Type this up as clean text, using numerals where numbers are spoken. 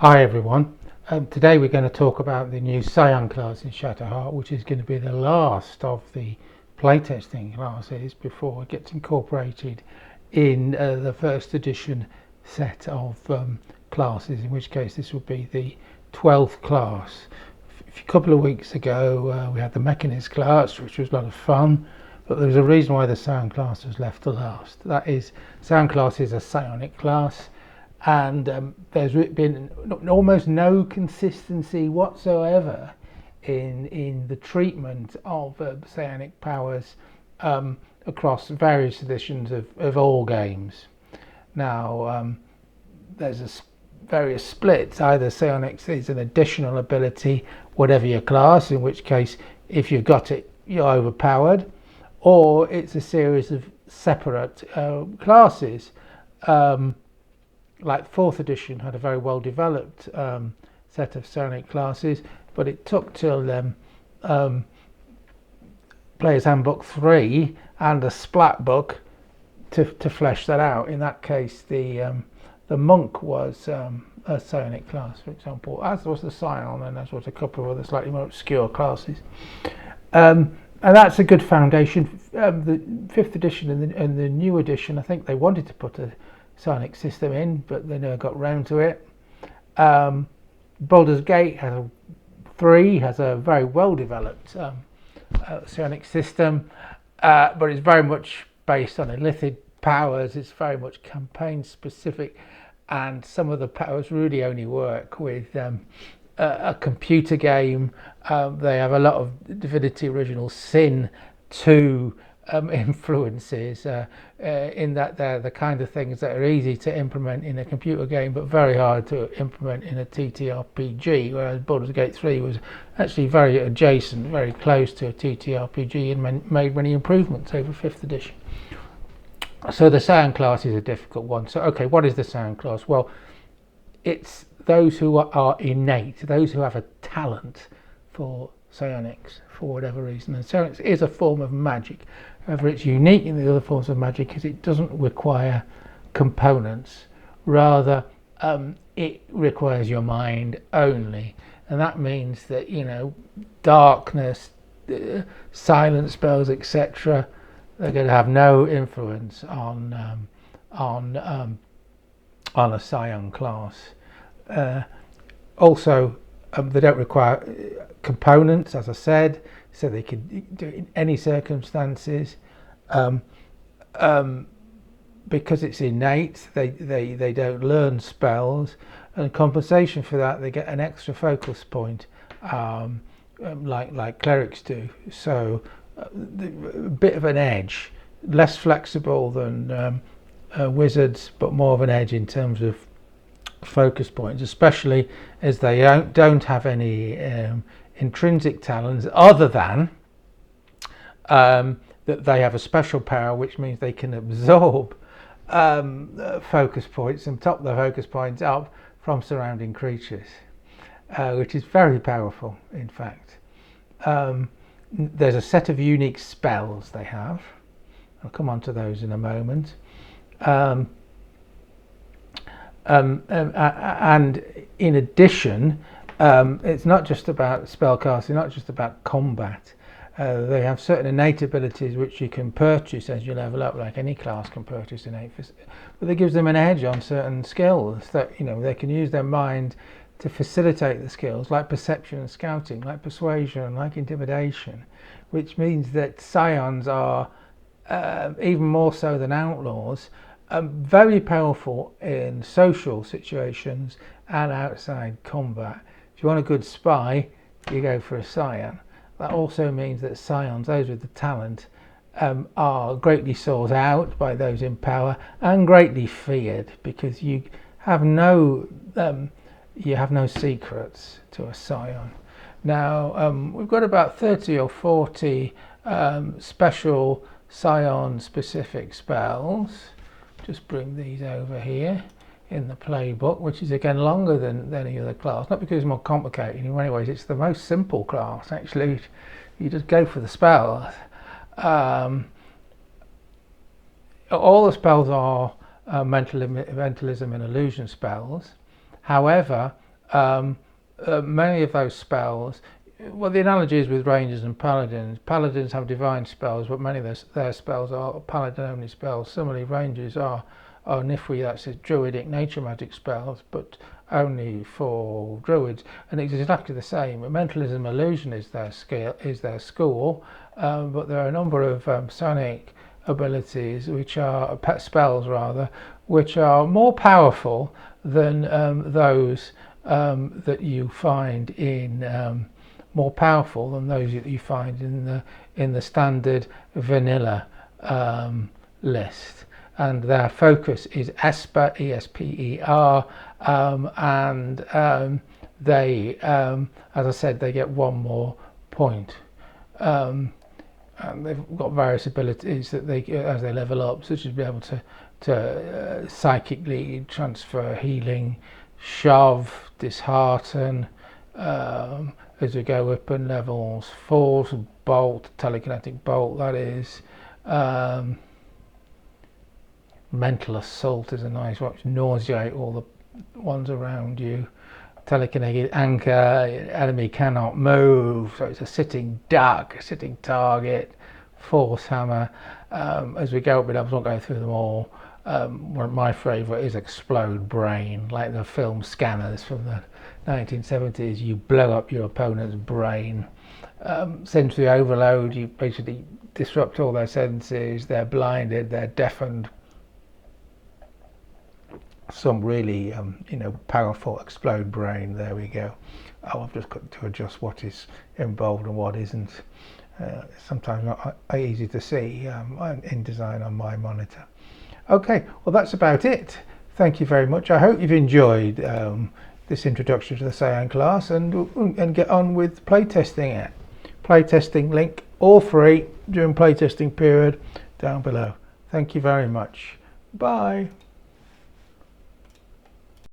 Hi everyone. Today we're going to talk about the new Psion class in Shatterheart, which is going to be the last of the playtesting classes before it gets incorporated in the first edition set of classes, in which case this will be the 12th class. A couple of weeks ago we had the Mechanist class, which was a lot of fun, but there's a reason why the Psion class was left to last. That is, Psion class is a psionic class, and there's been almost no consistency whatsoever in the treatment of psionic powers across various editions of all games. Now there's various splits. Either psionics is an additional ability, whatever your class, in which case if you've got it you're overpowered, or it's a series of separate classes. Like 4th edition had a very well developed set of psionic classes, but it took till Player's Handbook 3 and a Splat book to flesh that out. In that case, the monk was a psionic class, for example, as was the scion, and as was a couple of other slightly more obscure classes. And that's a good foundation. The 5th edition and the new edition, I think they wanted to put a psionic system in, but they never got round to it. Baldur's Gate has 3 has a very well developed psionic system, but it's very much based on illithid powers. It's very much campaign specific, and some of the powers really only work with a computer game. They have a lot of Divinity Original Sin 2 influences, in that they're the kind of things that are easy to implement in a computer game but very hard to implement in a TTRPG, whereas Baldur's Gate 3 was actually very adjacent, very close to a TTRPG, and made many improvements over 5th edition. So the Psion class is a difficult one. So okay, what is the Psion class? Well, it's those who are innate, those who have a talent for psionics for whatever reason. And psionics is a form of magic. However, it's unique in the other forms of magic because it doesn't require components. Rather, it requires your mind only, and that means that darkness, silent spells, etc., they're going to have no influence on a Psion class. Also, they don't require components, as I said, so they can do it in any circumstances. Because it's innate, they don't learn spells, and compensation for that, they get an extra focus point, like clerics do. So a bit of an edge, less flexible than wizards, but more of an edge in terms of focus points, especially as they don't have any intrinsic talents other than that they have a special power, which means they can absorb focus points and top the focus points up from surrounding creatures, which is very powerful, in fact. There's a set of unique spells they have. I'll come on to those in a moment. And in addition, it's not just about spellcasting, not just about combat. They have certain innate abilities which you can purchase as you level up, like any class can purchase innate, but that gives them an edge on certain skills that they can use their mind to facilitate the skills, like perception and scouting, like persuasion, like intimidation, which means that scions are even more so than outlaws, very powerful in social situations and outside combat. If you want a good spy, you go for a scion. That also means that scions, those with the talent, are greatly sought out by those in power and greatly feared, because you have no secrets to a scion. Now we've got about 30 or 40 special scion specific spells. Just bring these over here in the playbook, which is again longer than any other class, not because it's more complicated. In many ways it's the most simple class, actually. You just go for the spells. All the spells are mentalism and illusion spells. However, Many of those spells, well, the analogy is with rangers and paladins. Paladins have divine spells, but many of their spells are paladin-only spells. Similarly, rangers are Nifri, that's druidic nature magic spells, but only for druids. And it's exactly the same. Mentalism illusion is their school, but there are a number of psionic abilities, which are spells rather, which are more powerful than those that you find in more powerful than those that you find in the standard vanilla list. And their focus is Esper, ESPER, and they, as I said, they get one more point. And they've got various abilities that they, as they level up, such as be able to psychically transfer healing, shove, dishearten, as we go up in levels, force, bolt, telekinetic bolt, that is. Mental assault is a nice one, nauseate all the ones around you. Telekinetic anchor, enemy cannot move, so it's a sitting duck, a sitting target. Force hammer. As we go up, I won't go through them all. One of my favourite is explode brain, like the film Scanners from the 1970s. You blow up your opponent's brain. Sensory overload, you basically disrupt all their senses, they're blinded, they're deafened. Some really powerful explode brain. There we go. Oh, I've just got to adjust what is involved and what isn't. Sometimes not easy to see in design on my monitor. Okay, well that's about it. Thank you very much. I hope you've enjoyed this introduction to the Psion class, and get on with playtesting it. Playtesting link all free during playtesting period down below. Thank you very much. Bye.